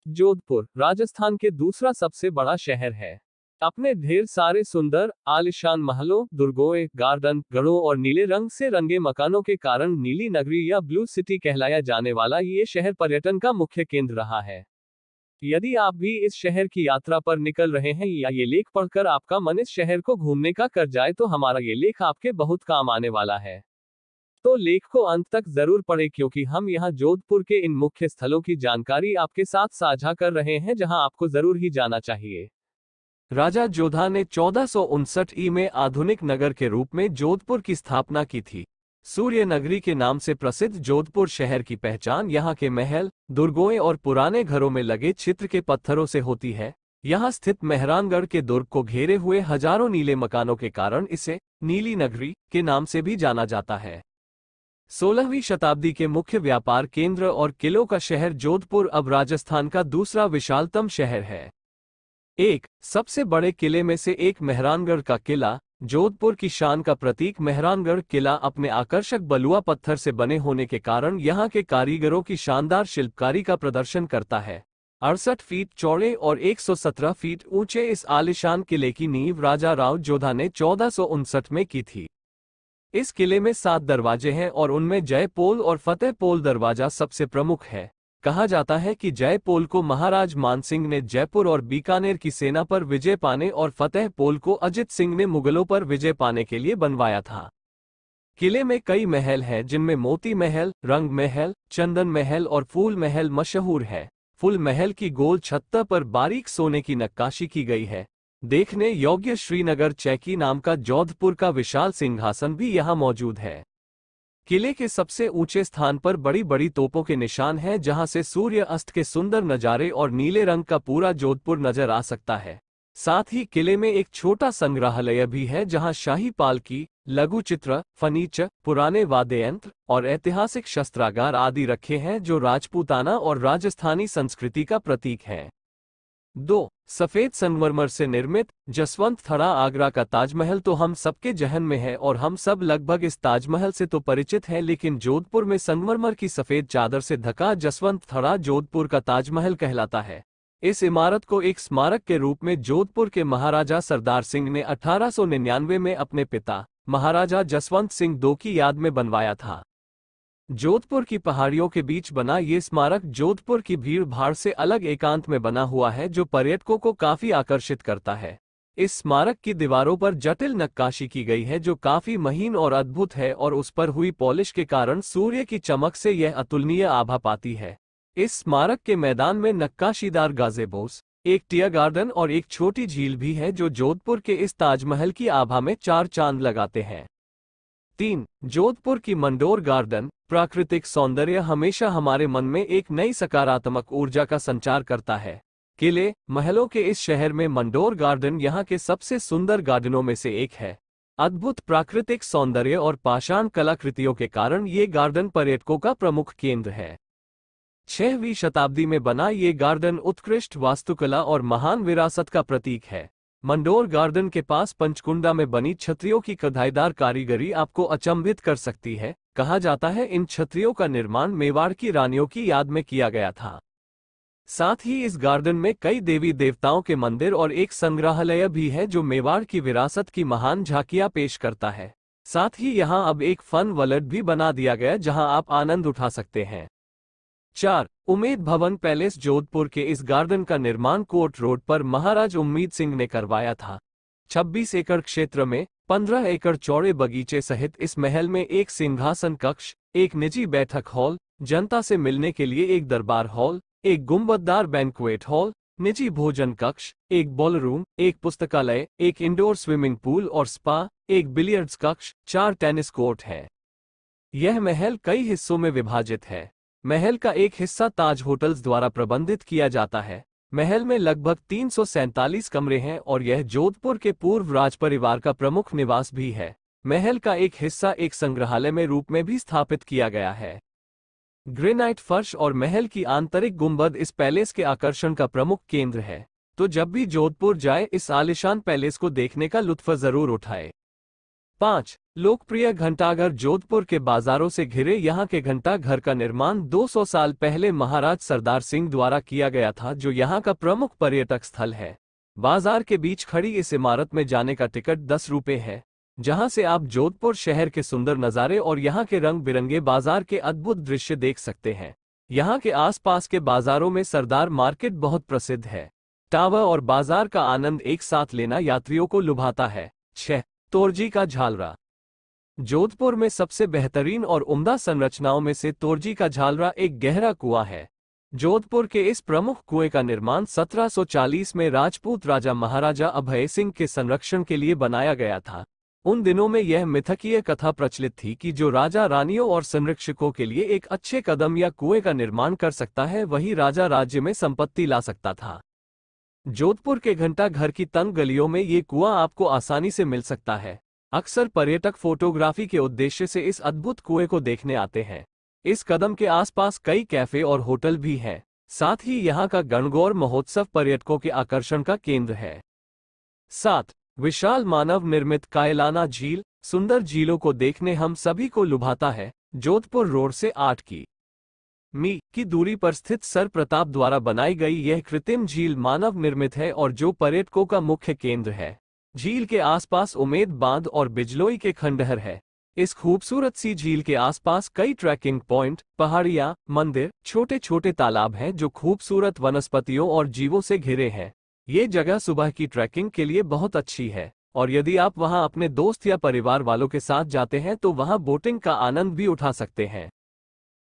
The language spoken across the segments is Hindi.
जोधपुर राजस्थान के दूसरा सबसे बड़ा शहर है। अपने ढेर सारे सुंदर आलिशान महलों, दुर्गों, गार्डन, गढ़ों और नीले रंग से रंगे मकानों के कारण नीली नगरी या ब्लू सिटी कहलाया जाने वाला ये शहर पर्यटन का मुख्य केंद्र रहा है। यदि आप भी इस शहर की यात्रा पर निकल रहे हैं या ये लेख पढ़कर आपका मन इस शहर को घूमने का कर जाए तो हमारा ये लेख आपके बहुत काम आने वाला है। तो लेख को अंत तक जरूर पढ़ें क्योंकि हम यहाँ जोधपुर के इन मुख्य स्थलों की जानकारी आपके साथ साझा कर रहे हैं जहाँ आपको जरूर ही जाना चाहिए। राजा जोधा ने 1459 ई में आधुनिक नगर के रूप में जोधपुर की स्थापना की थी। सूर्य नगरी के नाम से प्रसिद्ध जोधपुर शहर की पहचान यहाँ के महल, दुर्गों और पुराने घरों में लगे चित्र के पत्थरों से होती है। यहाँ स्थित मेहरानगढ़ के दुर्ग को घेरे हुए हजारों नीले मकानों के कारण इसे नीली नगरी के नाम से भी जाना जाता है। 16वीं शताब्दी के मुख्य व्यापार केंद्र और किलों का शहर जोधपुर अब राजस्थान का दूसरा विशालतम शहर है। एक सबसे बड़े किले में से एक मेहरानगढ़ का किला, जोधपुर की शान का प्रतीक। मेहरानगढ़ किला अपने आकर्षक बलुआ पत्थर से बने होने के कारण यहाँ के कारीगरों की शानदार शिल्पकारी का प्रदर्शन करता है। 68 फीट चौड़े और 117 फीट ऊंचे इस आलिशान किले की नींव राजा राव जोधा ने 1459 में की थी। इस किले में 7 दरवाजे हैं और उनमें जयपोल और फतेहपोल दरवाजा सबसे प्रमुख है। कहा जाता है कि जयपोल को महाराज मानसिंह ने जयपुर और बीकानेर की सेना पर विजय पाने और फतेहपोल को अजित सिंह ने मुगलों पर विजय पाने के लिए बनवाया था। किले में कई महल हैं जिनमें मोती महल, रंग महल, चंदन महल और फूल महल मशहूर है। फूल महल की गोल छत्ता पर बारीक सोने की नक्काशी की गई है। देखने योग्य श्रीनगर चैकी नाम का जोधपुर का विशाल सिंहासन भी यहाँ मौजूद है। किले के सबसे ऊंचे स्थान पर बड़ी बड़ी तोपों के निशान हैं जहां से सूर्य अस्त के सुंदर नजारे और नीले रंग का पूरा जोधपुर नजर आ सकता है। साथ ही किले में एक छोटा संग्रहालय भी है जहां शाही पालकी, लघु चित्र, फर्नीचर, पुराने वाद्य यंत्र और ऐतिहासिक शस्त्रागार आदि रखे हैं जो राजपूताना और राजस्थानी संस्कृति का प्रतीक है। 2 सफेद संगमरमर से निर्मित जसवंत थड़ा आगरा का ताजमहल तो हम सबके जहन में है और हम सब लगभग इस ताजमहल से तो परिचित हैं, लेकिन जोधपुर में संगमरमर की सफेद चादर से ढका जसवंत थड़ा जोधपुर का ताजमहल कहलाता है। इस इमारत को एक स्मारक के रूप में जोधपुर के महाराजा सरदार सिंह ने 1899 में अपने पिता महाराजा जसवंत सिंह II की याद में बनवाया था। जोधपुर की पहाड़ियों के बीच बना ये स्मारक जोधपुर की भीड़ भाड़ से अलग एकांत में बना हुआ है जो पर्यटकों को काफी आकर्षित करता है। इस स्मारक की दीवारों पर जटिल नक्काशी की गई है जो काफी महीन और अद्भुत है और उस पर हुई पॉलिश के कारण सूर्य की चमक से यह अतुलनीय आभा पाती है। इस स्मारक के मैदान में नक्काशीदार गाज़ेबोस, एक टियर गार्डन और एक छोटी झील भी है जो जोधपुर के इस ताजमहल की आभा में 4 चांद लगाते हैं। 3 जोधपुर की मंडोर गार्डन। प्राकृतिक सौंदर्य हमेशा हमारे मन में एक नई सकारात्मक ऊर्जा का संचार करता है। किले, महलों के इस शहर में मंडोर गार्डन यहाँ के सबसे सुंदर गार्डनों में से एक है। अद्भुत प्राकृतिक सौंदर्य और पाषाण कलाकृतियों के कारण ये गार्डन पर्यटकों का प्रमुख केंद्र है। 6वीं शताब्दी में बना ये गार्डन उत्कृष्ट वास्तुकला और महान विरासत का प्रतीक है। मंडोर गार्डन के पास पंचकुंडा में बनी छतरियों की कढ़ाईदार कारीगरी आपको अचंभित कर सकती है। कहा जाता है इन छतरियों का निर्माण मेवाड़ की रानियों की याद में किया गया था। साथ ही इस गार्डन में कई देवी देवताओं के मंदिर और एक संग्रहालय भी है जो मेवाड़ की विरासत की महान झांकियां पेश करता है। साथ ही यहां अब एक फन वर्ल्ड भी बना दिया गया जहां आप आनंद उठा सकते हैं। 4 उम्मेद भवन पैलेस। जोधपुर के इस गार्डन का निर्माण कोट रोड पर महाराज उम्मीद सिंह ने करवाया था। 26 एकड़ क्षेत्र में 15 एकड़ चौड़े बगीचे सहित इस महल में एक सिंहासन कक्ष, एक निजी बैठक हॉल, जनता से मिलने के लिए एक दरबार हॉल, एक गुंबददार बैंक्वेट हॉल, निजी भोजन कक्ष, एक बॉलरूम, एक पुस्तकालय, एक इंडोर स्विमिंग पूल और स्पा, एक बिलियर्ड्स कक्ष, 4 टेनिस कोर्ट है। यह महल कई हिस्सों में विभाजित है। महल का एक हिस्सा ताज होटल्स द्वारा प्रबंधित किया जाता है। महल में लगभग 347 कमरे हैं और यह जोधपुर के पूर्व राज परिवार का प्रमुख निवास भी है। महल का एक हिस्सा एक संग्रहालय में रूप में भी स्थापित किया गया है। ग्रेनाइट फर्श और महल की आंतरिक गुंबद इस पैलेस के आकर्षण का प्रमुख केंद्र है। तो जब भी जोधपुर जाए इस आलिशान पैलेस को देखने का लुत्फ जरूर उठाए। 5. लोकप्रिय घंटाघर। जोधपुर के बाजारों से घिरे यहाँ के घंटा घर का निर्माण 200 साल पहले महाराज सरदार सिंह द्वारा किया गया था, जो यहाँ का प्रमुख पर्यटक स्थल है। बाजार के बीच खड़ी इस इमारत में जाने का टिकट 10 रुपये है, जहाँ से आप जोधपुर शहर के सुंदर नज़ारे और यहाँ के रंग बिरंगे बाजार के अद्भुत दृश्य देख सकते हैं। यहाँ के आसपास के बाजारों में सरदार मार्केट बहुत प्रसिद्ध है। टावर और बाजार का आनंद एक साथ लेना यात्रियों को लुभाता है। 6. तोरजी का झालरा। जोधपुर में सबसे बेहतरीन और उम्दा संरचनाओं में से तोरजी का झालरा एक गहरा कुआं है। जोधपुर के इस प्रमुख कुएं का निर्माण 1740 में राजपूत राजा महाराजा अभय सिंह के संरक्षण के लिए बनाया गया था। उन दिनों में यह मिथकीय कथा प्रचलित थी कि जो राजा रानियों और संरक्षकों के लिए एक अच्छे कदम या कुएं का निर्माण कर सकता है, वही राजा राज्य में संपत्ति ला सकता था। जोधपुर के घंटा घर की तंग गलियों में ये कुआं आपको आसानी से मिल सकता है। अक्सर पर्यटक फोटोग्राफी के उद्देश्य से इस अद्भुत कुएं को देखने आते हैं। इस कदम के आसपास कई कैफे और होटल भी हैं। साथ ही यहाँ का गणगौर महोत्सव पर्यटकों के आकर्षण का केंद्र है। 7. विशाल मानव निर्मित कायलाना झील। सुंदर झीलों को देखने हम सभी को लुभाता है। जोधपुर रोड से 8 किमी की दूरी पर स्थित सर प्रताप द्वारा बनाई गई यह कृत्रिम झील मानव निर्मित है और जो पर्यटकों का मुख्य केंद्र है। झील के आसपास उमेद बांध और बिजलोई के खंडहर है। इस खूबसूरत सी झील के आसपास कई ट्रैकिंग पॉइंट, पहाड़ियां, मंदिर, छोटे छोटे तालाब हैं जो खूबसूरत वनस्पतियों और जीवों से घिरे हैं। ये जगह सुबह की ट्रैकिंग के लिए बहुत अच्छी है और यदि आप वहां अपने दोस्त या परिवार वालों के साथ जाते हैं तो वहां बोटिंग का आनंद भी उठा सकते हैं।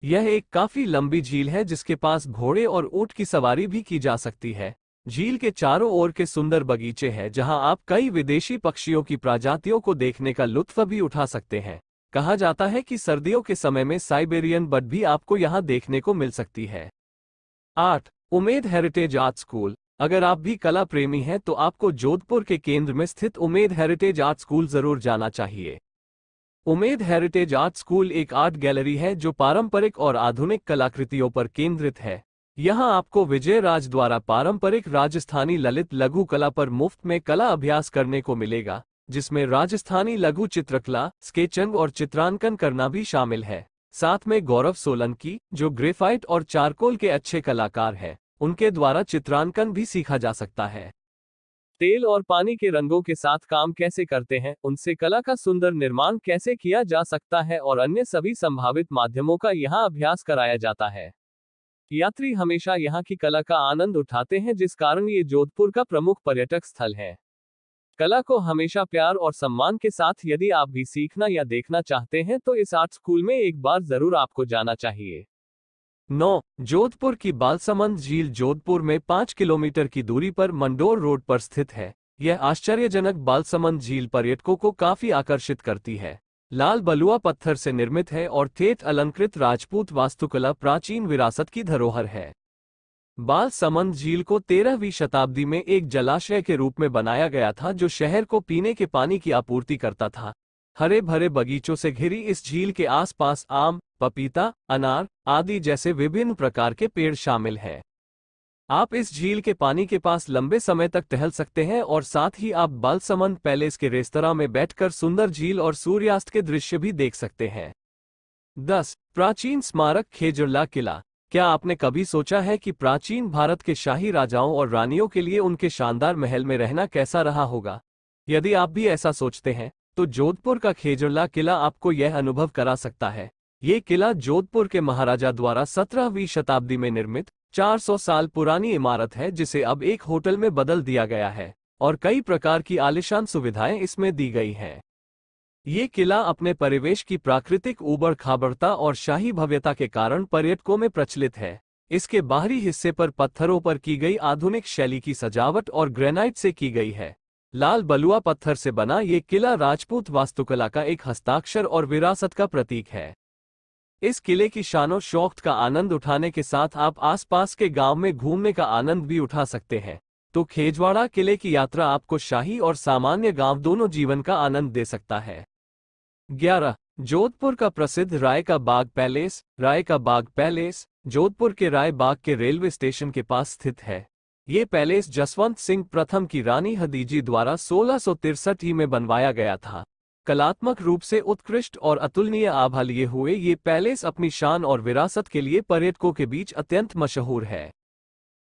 यह एक काफी लंबी झील है जिसके पास घोड़े और ऊंट की सवारी भी की जा सकती है। झील के चारों ओर के सुंदर बगीचे हैं जहां आप कई विदेशी पक्षियों की प्रजातियों को देखने का लुत्फ भी उठा सकते हैं। कहा जाता है कि सर्दियों के समय में साइबेरियन बर्ड भी आपको यहां देखने को मिल सकती है। 8. Umed heritage art school. अगर आप भी कला प्रेमी हैं तो आपको जोधपुर के केंद्र में स्थित उमेद हेरिटेज आर्ट स्कूल जरूर जाना चाहिए। उमेद हेरिटेज आर्ट स्कूल एक आर्ट गैलरी है जो पारंपरिक और आधुनिक कलाकृतियों पर केंद्रित है। यहाँ आपको विजय राज द्वारा पारंपरिक राजस्थानी ललित लघु कला पर मुफ्त में कला अभ्यास करने को मिलेगा, जिसमें राजस्थानी लघु चित्रकला, स्केचिंग और चित्रांकन करना भी शामिल है। साथ में गौरव सोलंकी, जो ग्रेफाइट और चारकोल के अच्छे कलाकार हैं, उनके द्वारा चित्रांकन भी सीखा जा सकता है। तेल और पानी के रंगों के साथ काम कैसे करते हैं, उनसे कला का सुंदर निर्माण कैसे किया जा सकता है और अन्य सभी संभावित माध्यमों का यहाँ अभ्यास कराया जाता है। यात्री हमेशा यहाँ की कला का आनंद उठाते हैं, जिस कारण ये जोधपुर का प्रमुख पर्यटक स्थल है। कला को हमेशा प्यार और सम्मान के साथ यदि आप भी सीखना या देखना चाहते हैं तो इस आर्ट स्कूल में एक बार जरूर आपको जाना चाहिए। 9. जोधपुर की बालसमंद झील। जोधपुर में 5 किलोमीटर की दूरी पर मंडोर रोड पर स्थित है। यह आश्चर्यजनक बालसमंद झील पर्यटकों को काफी आकर्षित करती है। लाल बलुआ पत्थर से निर्मित है और ठेठ अलंकृत राजपूत वास्तुकला प्राचीन विरासत की धरोहर है। बालसमंद झील को 13वीं शताब्दी में एक जलाशय के रूप में बनाया गया था जो शहर को पीने के पानी की आपूर्ति करता था। हरे भरे बगीचों से घिरी इस झील के आसपास आम, पपीता, अनार आदि जैसे विभिन्न प्रकार के पेड़ शामिल हैं। आप इस झील के पानी के पास लंबे समय तक टहल सकते हैं और साथ ही आप बालसमंद पैलेस के रेस्तरां में बैठकर सुंदर झील और सूर्यास्त के दृश्य भी देख सकते हैं। 10. प्राचीन स्मारक खेजड़ला किला। क्या आपने कभी सोचा है कि प्राचीन भारत के शाही राजाओं और रानियों के लिए उनके शानदार महल में रहना कैसा रहा होगा? यदि आप भी ऐसा सोचते हैं तो जोधपुर का खेजड़ला किला आपको यह अनुभव करा सकता है। ये किला जोधपुर के महाराजा द्वारा 17वीं शताब्दी में निर्मित 400 साल पुरानी इमारत है, जिसे अब एक होटल में बदल दिया गया है और कई प्रकार की आलीशान सुविधाएं इसमें दी गई हैं। ये किला अपने परिवेश की प्राकृतिक ऊबड़ खाबड़ता और शाही भव्यता के कारण पर्यटकों में प्रचलित है। इसके बाहरी हिस्से पर पत्थरों पर की गई आधुनिक शैली की सजावट और ग्रेनाइट से की गई है। लाल बलुआ पत्थर से बना ये किला राजपूत वास्तुकला का एक हस्ताक्षर और विरासत का प्रतीक है। इस किले की शानो शौकत का आनंद उठाने के साथ आप आसपास के गांव में घूमने का आनंद भी उठा सकते हैं। तो खेजवाड़ा किले की यात्रा आपको शाही और सामान्य गांव दोनों जीवन का आनंद दे सकता है। 11. जोधपुर का प्रसिद्ध राय का बाग पैलेस। राय का बाग पैलेस जोधपुर के राय बाग के रेलवे स्टेशन के पास स्थित है। ये पैलेस जसवंत सिंह प्रथम की रानी हदीजी द्वारा 1663 में बनवाया गया था। कलात्मक रूप से उत्कृष्ट और अतुलनीय आभा लिए हुए ये पैलेस अपनी शान और विरासत के लिए पर्यटकों के बीच अत्यंत मशहूर है।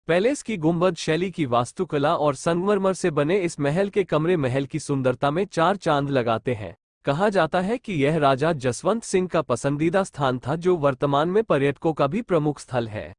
पैलेस की गुंबद शैली की वास्तुकला और संगमरमर से बने इस महल के कमरे महल की सुंदरता में चार चांद लगाते हैं। कहा जाता है कि यह राजा जसवंत सिंह का पसंदीदा स्थान था, जो वर्तमान में पर्यटकों का भी प्रमुख स्थल है।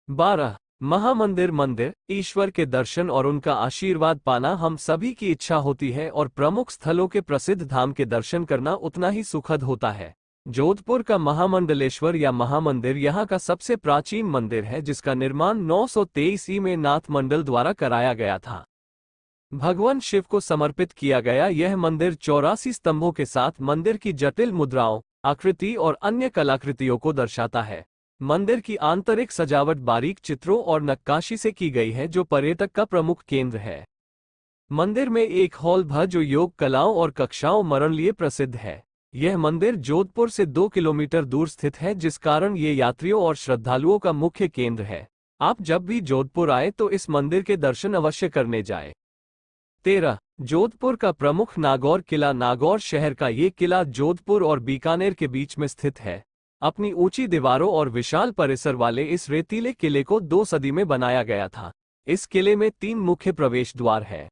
12. महामंदिर मंदिर। ईश्वर के दर्शन और उनका आशीर्वाद पाना हम सभी की इच्छा होती है और प्रमुख स्थलों के प्रसिद्ध धाम के दर्शन करना उतना ही सुखद होता है। जोधपुर का महामंडलेश्वर या महामंदिर यहाँ का सबसे प्राचीन मंदिर है, जिसका निर्माण 923 ई में नाथ मंडल द्वारा कराया गया था। भगवान शिव को समर्पित किया गया यह मंदिर 84 स्तंभों के साथ मंदिर की जटिल मुद्राओं, आकृति और अन्य कलाकृतियों को दर्शाता है। मंदिर की आंतरिक सजावट बारीक चित्रों और नक्काशी से की गई है, जो पर्यटक का प्रमुख केंद्र है। मंदिर में एक हॉल भी जो योग कलाओं और कक्षाओं मरण लिए प्रसिद्ध है। यह मंदिर जोधपुर से 2 किलोमीटर दूर स्थित है, जिस कारण ये यात्रियों और श्रद्धालुओं का मुख्य केंद्र है। आप जब भी जोधपुर आए तो इस मंदिर के दर्शन अवश्य करने जाए। 13. जोधपुर का प्रमुख नागौर किला। नागौर शहर का ये किला जोधपुर और बीकानेर के बीच में स्थित है। अपनी ऊंची दीवारों और विशाल परिसर वाले इस रेतीले किले को 2 सदी में बनाया गया था। इस किले में 3 मुख्य प्रवेश द्वार है।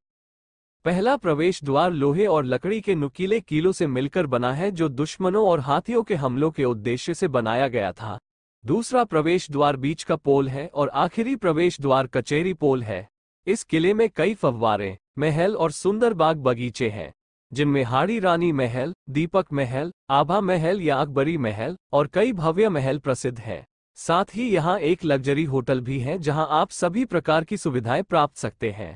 पहला प्रवेश द्वार लोहे और लकड़ी के नुकीले कीलों से मिलकर बना है, जो दुश्मनों और हाथियों के हमलों के उद्देश्य से बनाया गया था। दूसरा प्रवेश द्वार बीच का पोल है और आखिरी प्रवेश द्वार कचेरी पोल है। इस किले में कई फव्वारे, महल और सुंदर बाग बगीचे हैं, जिनमें हाड़ी रानी महल, दीपक महल, आभा महल या अकबरी महल और कई भव्य महल प्रसिद्ध हैं। साथ ही यहाँ एक लग्जरी होटल भी है, जहाँ आप सभी प्रकार की सुविधाएं प्राप्त सकते हैं।